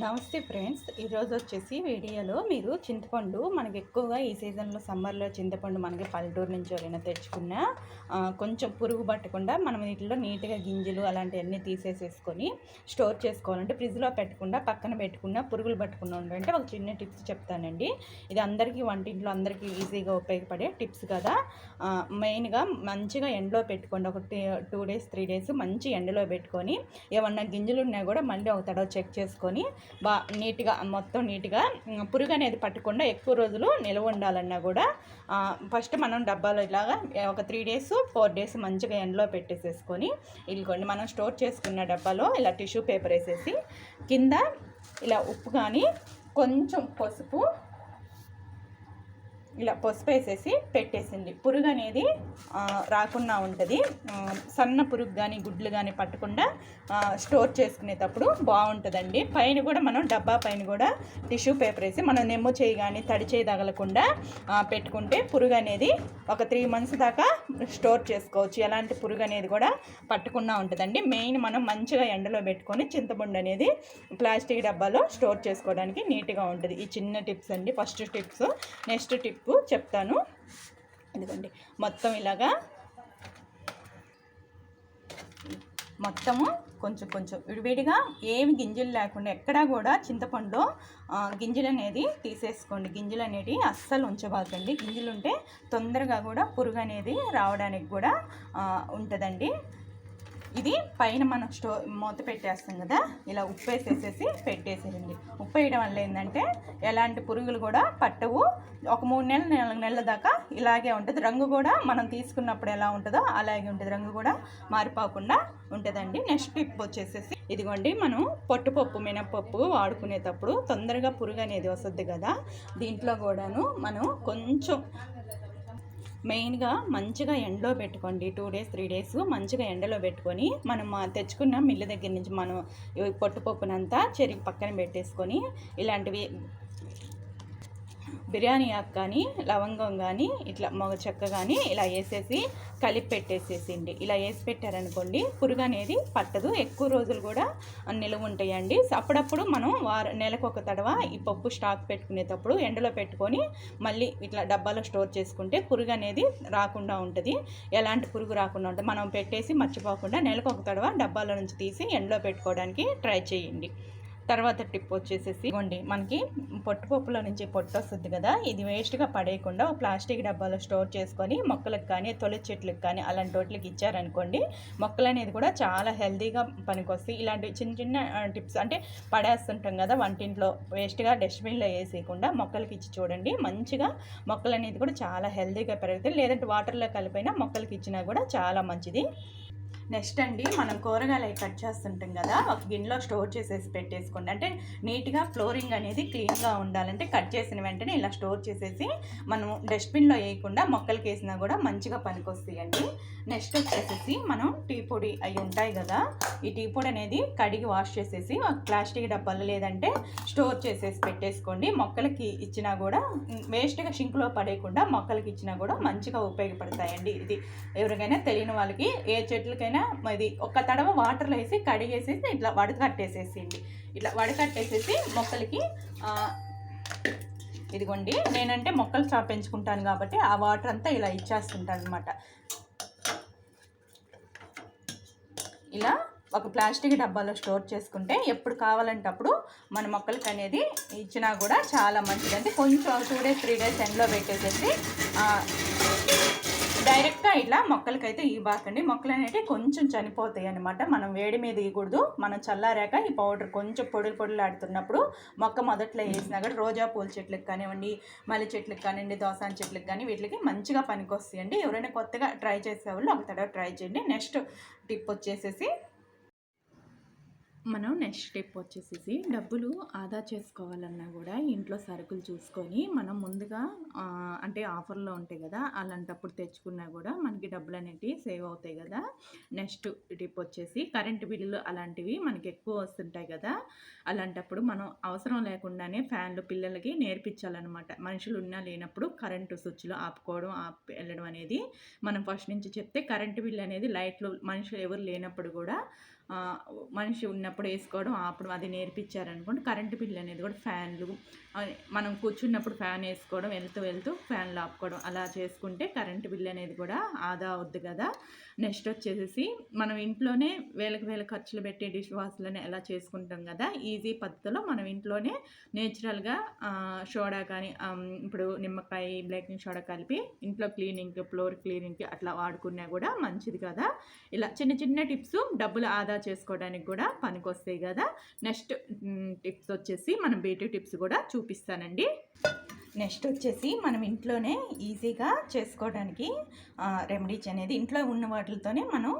నమస్తే ఫ్రెండ్స్. ఈరోజు వచ్చేసి వీడియోలో మీరు చింతపండు మనకి ఎక్కువగా ఈ సీజన్లో సమ్మర్లో చింతపండు మనకి పల్లెటూరు నుంచి ఎవరైనా తెచ్చుకున్న కొంచెం పురుగు పట్టకుండా మనం వీటిలో నీట్గా గింజలు అలాంటివన్నీ తీసేసేసుకొని స్టోర్ చేసుకోవాలంటే ఫ్రిడ్జ్లో పెట్టకుండా పక్కన పెట్టుకున్న పురుగులు పట్టకుండా ఉండాలంటే ఒక చిన్న టిప్స్ చెప్తానండి. ఇది అందరికీ వంటింట్లో అందరికీ ఈజీగా ఉపయోగపడే టిప్స్ కదా. మెయిన్గా మంచిగా ఎండలో పెట్టుకోండి. ఒక 2 డేస్ 3 డేస్ మంచి ఎండలో పెట్టుకొని ఏమన్నా గింజలు ఉన్నా కూడా మళ్ళీ ఒక తడవ చెక్ చేసుకొని నీట్గా మొత్తం నీట్గా పురుగు అనేది పట్టకుండా ఎక్కువ రోజులు నిల్వ ఉండాలన్నా కూడా ఫస్ట్ మనం డబ్బాలో ఇలాగా ఒక 3 డేస్ 4 డేస్ మంచిగా ఎండలో పెట్టేసేసుకొని ఇదిగోండి మనం స్టోర్ చేసుకున్న డబ్బాలో ఇలా టిష్యూ పేపర్ వేసేసి కింద ఇలా ఉప్పు కానీ కొంచెం పసుపు ఇలా పసుపు వేసేసి పెట్టేసింది. పురుగు అనేది రాకుండా ఉంటుంది. సన్న పురుగు కానీ గుడ్లు కానీ పట్టకుండా స్టోర్ చేసుకునేటప్పుడు బాగుంటుందండి. పైన కూడా మనం డబ్బా పైన కూడా టిష్యూ పేపర్ వేసి మనం నెమ్ము చేయి కానీ తడి చేయి తగలకుండా పెట్టుకుంటే పురుగు అనేది ఒక 3 మంత్స్ దాకా స్టోర్ చేసుకోవచ్చు. ఎలాంటి పురుగు అనేది కూడా పట్టకుండా ఉంటుందండి. మెయిన్ మనం మంచిగా ఎండలో పెట్టుకొని చింతపండు అనేది ప్లాస్టిక్ డబ్బాలో స్టోర్ చేసుకోవడానికి నీట్గా ఉంటుంది. ఈ చిన్న టిప్స్ అండి. First tips. నెక్స్ట్ టిప్ చెప్తాను. ఎందుకండి మొత్తం ఇలాగా మొత్తము కొంచెం కొంచెం విడివిడిగా ఏమి గింజలు లేకుండా ఎక్కడా కూడా చింతపండులో గింజలు అనేది తీసేసుకోండి. గింజలు అనేవి అస్సలు ఉంచబాకండి. గింజలు ఉంటే తొందరగా కూడా పురుగు అనేది రావడానికి కూడా ఉంటుందండి. ఇది పైన మనం మూత పెట్టేస్తాం కదా, ఇలా ఉప్పు వేసేసేసి పెట్టేసేయండి. ఉప్పు వేయడం వల్ల ఏంటంటే ఎలాంటి పురుగులు కూడా పట్టవు. ఒక 3 నెలలు 4 నెలల దాకా ఇలాగే ఉంటుంది. రంగు కూడా మనం తీసుకున్నప్పుడు ఎలా ఉంటుందో అలాగే ఉంటుంది. రంగు కూడా మారిపోకుండా ఉంటుందండి. నెక్స్ట్ టిప్ వచ్చేసేసి ఇదిగోండి, మనం పొట్టుపప్పు మినపప్పు వాడుకునేటప్పుడు తొందరగా పురుగు అనేది వస్తుంది కదా, దీంట్లో కూడాను మనం కొంచెం మెయిన్గా మంచిగా ఎండలో పెట్టుకోండి. 2 డేస్ 3 డేస్ మంచిగా ఎండలో పెట్టుకొని మనం తెచ్చుకున్న మిల్లు దగ్గర నుంచి మనం పొట్టుపప్పునంతా చెరిగి పక్కన పెట్టేసుకొని ఇలాంటివి బిర్యానీ ఆకు కానీ లవంగం కానీ ఇట్లా మొగ చెక్క కానీ ఇలా వేసేసి కలిపి పెట్టేసేసిండి. ఇలా వేసి పెట్టారనుకోండి పురుగు అనేది పట్టదు. ఎక్కువ రోజులు కూడా నిలువ ఉంటాయండి. అప్పుడప్పుడు మనం నెలకు ఒక తడవ ఈ పప్పు స్టాక్ పెట్టుకునేటప్పుడు ఎండలో పెట్టుకొని మళ్ళీ ఇట్లా డబ్బాలో స్టోర్ చేసుకుంటే పురుగు అనేది రాకుండా ఉంటుంది. ఎలాంటి పురుగు రాకుండా ఉంటుంది. మనం పెట్టేసి మర్చిపోకుండా నెలకు ఒక తడవ డబ్బాలో నుంచి తీసి ఎండలో పెట్టుకోవడానికి ట్రై చేయండి. తర్వాత టిప్ వచ్చేసేసి ఇవ్వండి, మనకి పొట్టుపప్పులో నుంచి పొట్టు వస్తుంది కదా, ఇది వేస్ట్గా పడేయకుండా ఒక ప్లాస్టిక్ డబ్బాలో స్టోర్ చేసుకొని మొక్కలకు కానీ తొలి చెట్లకు కానీ అలాంటి వాటికి ఇచ్చారనుకోండి మొక్కలు అనేది కూడా చాలా హెల్తీగా పనికొస్తాయి. ఇలాంటి చిన్న చిన్న టిప్స్ అంటే పడేస్తుంటాం కదా వంటింట్లో వేస్ట్గా డస్ట్బిన్లో వేసేయకుండా మొక్కలకి ఇచ్చి చూడండి. మంచిగా మొక్కలు అనేది కూడా చాలా హెల్తీగా పెరుగుతాయి. లేదంటే వాటర్లో కలిపైనా మొక్కలకి ఇచ్చినా కూడా చాలా మంచిది. నెక్స్ట్ అండి, మనం కూరగాయలు కట్ చేస్తుంటాం కదా, ఒక గిన్నెలో స్టోర్ చేసేసి పెట్టేసుకోండి. అంటే నీట్గా ఫ్లోరింగ్ అనేది క్లీన్గా ఉండాలంటే కట్ చేసిన వెంటనే ఇలా స్టోర్ చేసేసి మనం డస్ట్బిన్లో వేయకుండా మొక్కలకి వేసినా కూడా మంచిగా పనికొస్తాయండి. నెక్స్ట్ వచ్చేసేసి మనం టీ పొడి అవి ఉంటాయి కదా, ఈ టీ పొడి అనేది కడిగి వాష్ చేసేసి ఒక ప్లాస్టిక్ డబ్బాలు లేదంటే స్టోర్ చేసేసి పెట్టేసుకోండి. మొక్కలకి ఇచ్చినా కూడా వేస్ట్గా షింక్లో పడేయకుండా మొక్కలకి ఇచ్చినా కూడా మంచిగా ఉపయోగపడతాయండి. ఇది ఎవరికైనా తెలియని వాళ్ళకి ఏ చెట్లకైనా ఇది ఒక తడవ వాటర్లో వేసి కడిగేసేసి ఇట్లా వడకట్టేసేసింది. ఇట్లా వడకట్టేసేసి మొక్కలకి ఇదిగోండి, నేనంటే మొక్కలు పెంచుకుంటాను కాబట్టి ఆ వాటర్ అంతా ఇలా ఇచ్చేస్తుంటాను అనమాట. ఇలా ఒక ప్లాస్టిక్ డబ్బాలో స్టోర్ చేసుకుంటే ఎప్పుడు కావాలంటే అప్పుడు మన మొక్కలకి అనేది ఇచ్చినా కూడా చాలా మంచిది. అంటే కొంచెం 2 డేస్ 3 డేస్ ఎండలో పెట్టేసేసి డైరెక్ట్గా ఇట్లా మొక్కలకైతే ఇవ్వకండి. మొక్కలు అనేవి కొంచెం చనిపోతాయి అనమాట. మనం వేడి మీద ఇవ్వకూడదు. మనం చల్లారాక ఈ పౌడర్ కొంచెం పొడులు ఆడుతున్నప్పుడు మొక్క మొదట్లో వేసినా కూడా రోజా పూల చెట్లకు కానివ్వండి, మల్లె చెట్లకు కానివ్వండి, దోసాన్ చెట్లకు కానీ వీటికి మంచిగా పనికొస్తాయండి. ఎవరైనా కొత్తగా ట్రై చేసేవాళ్ళు ఒక తడవ ట్రై చేయండి. నెక్స్ట్ టిప్ వచ్చేసేసి మనం నెక్స్ట్ స్టెప్ వచ్చేసేసి డబ్బులు ఆదా చేసుకోవాలన్నా కూడా ఇంట్లో సరుకులు చూసుకొని మనం ముందుగా అంటే ఆఫర్లో ఉంటాయి కదా, అలాంటప్పుడు తెచ్చుకున్నా కూడా మనకి డబ్బులు అనేవి సేవ్ అవుతాయి కదా. నెక్స్ట్ టిప్ వచ్చేసి కరెంటు బిల్లులు అలాంటివి మనకి ఎక్కువ వస్తుంటాయి కదా, అలాంటప్పుడు మనం అవసరం లేకుండానే ఫ్యాన్లు పిల్లలకి నేర్పించాలన్నమాట. మనుషులు ఉన్నా లేనప్పుడు కరెంటు స్విచ్లు ఆపుకోవడం వెళ్ళడం అనేది మనం ఫస్ట్ నుంచి చెప్తే కరెంటు బిల్లు అనేది లైట్లు మనుషులు ఎవరు లేనప్పుడు కూడా మనిషి ఉన్నప్పుడు వేసుకోవడం అప్పుడు అది నేర్పించారనుకోండి కరెంటు బిల్ అనేది కూడా ఫ్యాన్లు మనం కూర్చున్నప్పుడు ఫ్యాన్ వేసుకోవడం వెళ్తూ ఫ్యాన్లు ఆపుకోవడం అలా చేసుకుంటే కరెంటు బిల్ అనేది కూడా ఆదా అవుద్ది కదా. నెక్స్ట్ వచ్చేసి మనం ఇంట్లోనే వేల ఖర్చులు పెట్టి డిష్ వాష్లని ఎలా చేసుకుంటాం కదా, ఈజీ పద్ధతిలో మనం ఇంట్లోనే నేచురల్గా సోడా కానీ ఇప్పుడు నిమ్మకాయ బేకింగ్ సోడా కలిపి ఇంట్లో క్లీనింగ్ ఫ్లోర్ క్లీనింగ్కి అట్లా వాడుకున్నా కూడా మంచిది కదా. ఇలా చిన్న టిప్స్ డబ్బులు ఆదా చేసుకోవడానికి కూడా పనికొస్తాయి కదా. నెక్స్ట్ టిప్స్ వచ్చేసి మనం బ్యూటీ టిప్స్ కూడా చూపిస్తానండి. నెక్స్ట్ వచ్చేసి మనం ఇంట్లోనే ఈజీగా చేసుకోవడానికి రెమెడీస్ అనేది ఇంట్లో ఉన్న వాటితోనే మనం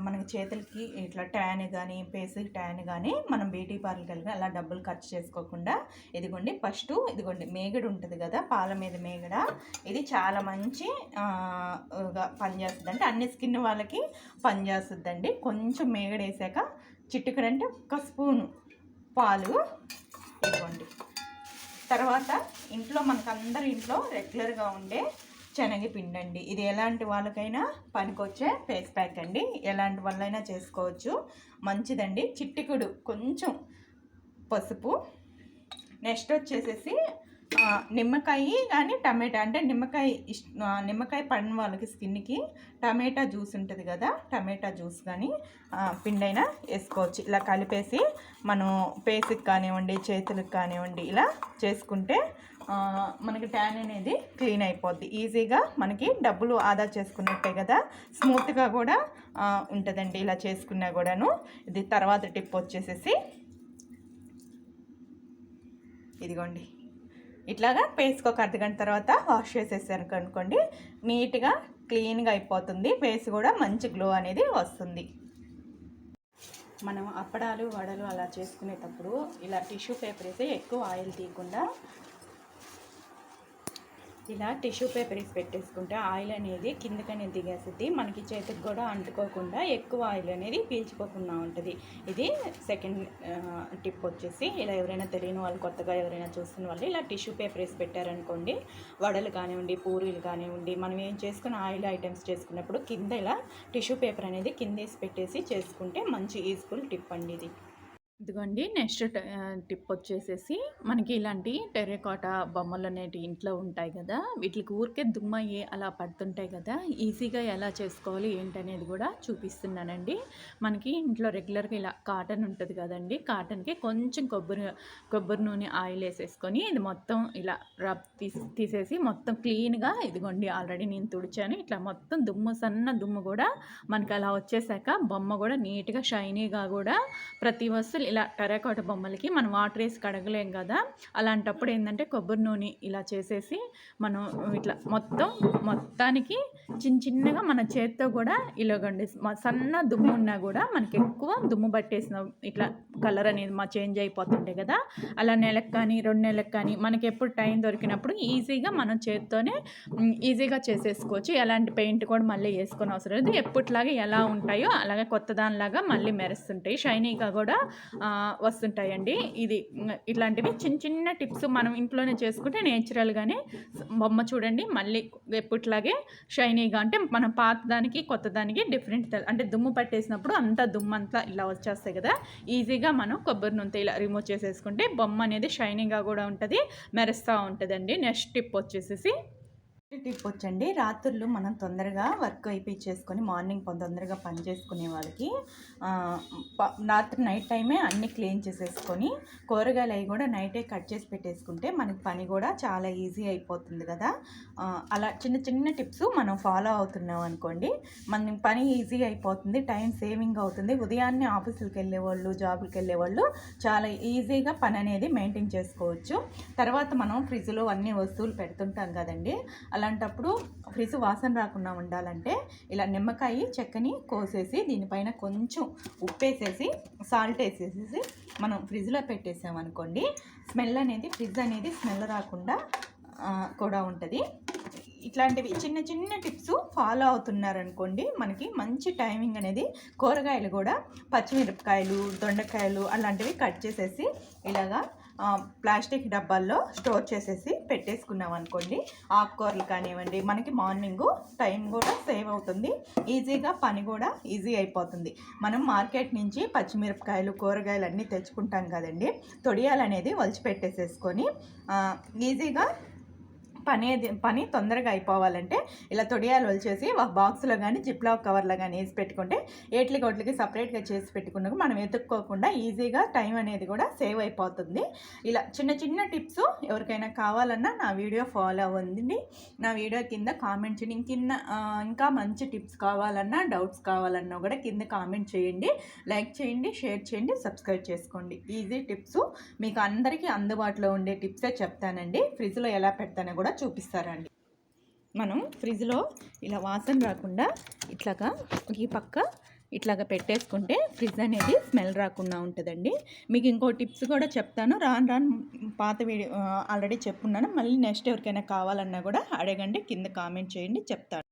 మనకి చేతులకి ఇట్లా ట్యాన్ కానీ ఫేస్కి ట్యాన్ కానీ మనం బ్యూటీ పార్లర్కి వెళ్ళి అలా డబ్బులు ఖర్చు చేసుకోకుండా ఇదిగోండి ఫస్ట్ ఇదిగోండి మేగడ ఉంటుంది కదా, పాల మీద మేగడ, ఇది చాలా మంచి పనిచేస్తుంది. అంటే అన్ని స్కిన్ వాళ్ళకి పనిచేస్తుందండి. కొంచెం మేగడ వేసాక చిటికడంటే ఒక స్పూను పాలు ఇదిగోండి. తర్వాత ఇంట్లో మనకందరి ఇంట్లో రెగ్యులర్గా ఉండే శనగపిండి అండి. ఇది ఎలాంటి వాళ్ళకైనా పనికొచ్చే ఫేస్ ప్యాక్ అండి. ఎలాంటి వాళ్ళైనా చేసుకోవచ్చు, మంచిదండి. చిటికెడు కొంచెం పసుపు. నెక్స్ట్ వచ్చేసేసి నిమ్మకాయ కానీ టమాటా, అంటే నిమ్మకాయ పడిన వాళ్ళకి స్కిన్కి టమాటా జ్యూస్ ఉంటుంది కదా, టమాటా జ్యూస్ కానీ పిండైనా వేసుకోవచ్చు. ఇలా కలిపేసి మనం ఫేస్కి కానివ్వండి చేతులకు కానివ్వండి ఇలా చేసుకుంటే మనకి ట్యాన్ అనేది క్లీన్ అయిపోద్ది. ఈజీగా మనకి డబ్బులు ఆదా చేసుకున్నట్టే కదా, స్మూత్గా కూడా ఉంటుందండి ఇలా చేసుకున్నా కూడాను. ఇది తర్వాత టిప్ వచ్చేసేసి ఇదిగోండి ఇట్లాగా ఫేస్కి ఒక అర్ధగంట తర్వాత వాష్ చేసేసారు అనుకోండి నీట్గా క్లీన్గా అయిపోతుంది. ఫేస్ కూడా మంచి గ్లో అనేది వస్తుంది. మనం అప్పడాలు వడలు అలా చేసుకునేటప్పుడు ఇలా టిష్యూ పేపర్ వేసి ఎక్కువ ఆయిల్ తీయకుండా ఇలా టిష్యూ పేపర్ వేసి పెట్టేసుకుంటే ఆయిల్ అనేది కిందకనే దిగేస్తుంది, మనకి చేతికి కూడా అంటుకోకుండా ఎక్కువ ఆయిల్ అనేది పీల్చుకోకుండా ఉంటుంది. ఇది సెకండ్ టిప్ వచ్చేసి ఇలా ఎవరైనా తెలియని వాళ్ళు కొత్తగా ఎవరైనా చూస్తున్న వాళ్ళు ఇలా టిష్యూ పేపర్ వేసి పెట్టారనుకోండి, వడలు కానివ్వండి పూరీలు కానివ్వండి మనం ఏం చేసుకుని ఆయిల్ ఐటమ్స్ చేసుకున్నప్పుడు కింద ఇలా టిష్యూ పేపర్ అనేది కింద వేసి పెట్టేసి చేసుకుంటే మంచి యూజ్ఫుల్ టిప్ అండి ఇది. ఇదిగోండి నెక్స్ట్ టిప్ వచ్చేసేసి మనకి ఇలాంటి టెర్రకోటా బొమ్మలు అనేవి ఇంట్లో ఉంటాయి కదా, వీటికి ఊరికే దుమ్మయ్యి అలా పడుతుంటాయి కదా, ఈజీగా ఎలా చేసుకోవాలి ఏంటనేది కూడా చూపిస్తున్నానండి. మనకి ఇంట్లో రెగ్యులర్గా ఇలా కాటన్ ఉంటుంది కదండి, కాటన్కి కొంచెం కొబ్బరి నూనె ఆయిల్ వేసేసుకొని ఇది మొత్తం ఇలా రబ్ తీసేసి మొత్తం క్లీన్గా ఇదిగోండి ఆల్రెడీ నేను తుడిచాను. ఇట్లా మొత్తం సన్న దుమ్ము కూడా మనకి అలా వచ్చేసాక బొమ్మ కూడా నీట్గా షైనీగా కూడా ప్రతి వస్తువు ఇలా టెర్రకోట బొమ్మలకి మనం వాటర్ వేసి కడగలేం కదా, అలాంటప్పుడు ఏంటంటే కొబ్బరి నూనె ఇలా చేసేసి మనం ఇట్లా మొత్తానికి చిన్నగా మన చేత్తో కూడా ఇలాగండి సన్న దుమ్ము ఉన్నా కూడా మనకి ఎక్కువ దుమ్ము పట్టేసిన ఇట్లా కలర్ అనేది చేంజ్ అయిపోతుంటాయి కదా, అలా నెలకు కానీ 2 నెలలకు కానీ మనకి ఎప్పుడు టైం దొరికినప్పుడు ఈజీగా మనం చేత్తోనే ఈజీగా చేసేసుకోవచ్చు. ఎలాంటి పెయింట్ కూడా మళ్ళీ వేసుకొని అవసరం లేదు, ఎప్పటిలాగా ఎలా ఉంటాయో అలాగే కొత్త దానిలాగా మళ్ళీ మెరుస్తుంటాయి, షైనీగా కూడా వస్తుంటాయండి. ఇది ఇట్లాంటివి చిన్న టిప్స్ మనం ఇంట్లోనే చేసుకుంటే నేచురల్గానే బొమ్మ చూడండి మళ్ళీ ఎప్పటిలాగే షైనీగా, అంటే మనం పాత దానికి కొత్త దానికి డిఫరెంట్, అంటే దుమ్ము పట్టేసినప్పుడు అంతా దుమ్ము అంతా ఇలా వచ్చేస్తాయి కదా, ఈజీగా మనం కొబ్బరి నూనె ఇలా రిమూవ్ చేసేసుకుంటే బొమ్మ అనేది షైనీగా కూడా ఉంటుంది, మెరుస్తూ ఉంటుందండి. నెక్స్ట్ టిప్ వచ్చేసేసి టిప్ వచ్చండి, రాత్రులు మనం తొందరగా వర్క్ అయిపోయి మార్నింగ్ తొందరగా పని చేసుకునే వాళ్ళకి రాత్రి నైట్ టైమే అన్నీ క్లీన్ చేసేసుకొని కూరగాయలు అవి కూడా నైటే కట్ చేసి పెట్టేసుకుంటే మనకి పని కూడా చాలా ఈజీ అయిపోతుంది కదా. అలా చిన్న టిప్స్ మనం ఫాలో అవుతున్నాం అనుకోండి మన పని ఈజీ అయిపోతుంది, టైం సేవింగ్ అవుతుంది. ఉదయాన్నే ఆఫీసులకు వెళ్ళేవాళ్ళు జాబులకు వెళ్ళేవాళ్ళు చాలా ఈజీగా పని అనేది మెయింటైన్ చేసుకోవచ్చు. తర్వాత మనం ఫ్రిడ్జ్లో అన్ని వస్తువులు పెడుతుంటాం కదండి, అలాంటప్పుడు ఫ్రిడ్జ్ వాసన రాకుండా ఉండాలంటే ఇలా నిమ్మకాయ చెక్కని కోసేసి దీనిపైన కొంచెం ఉప్పేసేసి సాల్ట్ వేసేసి మనం ఫ్రిడ్జ్లో పెట్టేసామనుకోండి స్మెల్ అనేది ఫ్రిడ్జ్ అనేది స్మెల్ రాకుండా కూడా ఉంటుంది. ఇట్లాంటివి చిన్న టిప్స్ ఫాలో అవుతున్నారనుకోండి మనకి మంచి టైమింగ్ అనేది. కూరగాయలు కూడా పచ్చిమిరపకాయలు దొండకాయలు అలాంటివి కట్ చేసేసి ఇలాగా ప్లాస్టిక్ డబ్బాల్లో స్టోర్ చేసేసి పెట్టేసుకున్నాం అనుకోండి, ఆకుకూరలు కానివ్వండి, మనకి మార్నింగు టైం కూడా సేవ్ అవుతుంది, ఈజీగా పని కూడా ఈజీ అయిపోతుంది. మనం మార్కెట్ నుంచి పచ్చిమిరపకాయలు కూరగాయలు అన్నీ తెచ్చుకుంటాం కదండి, తొడియాలు అనేది ఒలిచిపెట్టేసేసుకొని ఈజీగా పని తొందరగా అయిపోవాలంటే ఇలా తొడియాలు ఒలిచేసి ఒక బాక్స్లో కానీ జిప్లాక్ కవర్లో కానీ వేసి పెట్టుకుంటే ఏట్లకి సపరేట్గా చేసి పెట్టుకున్నాక మనం ఎత్తుక్కోకుండా ఈజీగా టైం అనేది కూడా సేవ్ అయిపోతుంది. ఇలా చిన్న చిన్న టిప్స్ ఎవరికైనా కావాలన్నా నా వీడియో ఫాలో అవ్వండి. నా వీడియో కింద కామెంట్ చేయండి. ఇంకా మంచి టిప్స్ కావాలన్నా డౌట్స్ కావాలన్నా కూడా కింద కామెంట్ చేయండి, లైక్ చేయండి, షేర్ చేయండి, సబ్స్క్రైబ్ చేసుకోండి. ఈజీ టిప్స్ మీకు అందరికీ అందుబాటులో ఉండే టిప్సే చెప్తానండి. ఫ్రిడ్జ్లో ఎలా పెడతానో కూడా చూపిస్తారండి. మనం ఫ్రిడ్జ్లో ఇలా వాసన రాకుండా ఇట్లాగా ఈ పక్క ఇట్లాగా పెట్టేసుకుంటే ఫ్రిడ్జ్ అనేది స్మెల్ రాకుండా ఉంటుందండి. మీకు ఇంకో టిప్స్ కూడా చెప్తాను, రాను పాత వీడియో ఆల్రెడీ చెప్పున్నాను, మళ్ళీ నెక్స్ట్ ఎవరికైనా కావాలన్నా కూడా అడగండి, కింద కామెంట్ చేయండి, చెప్తాను.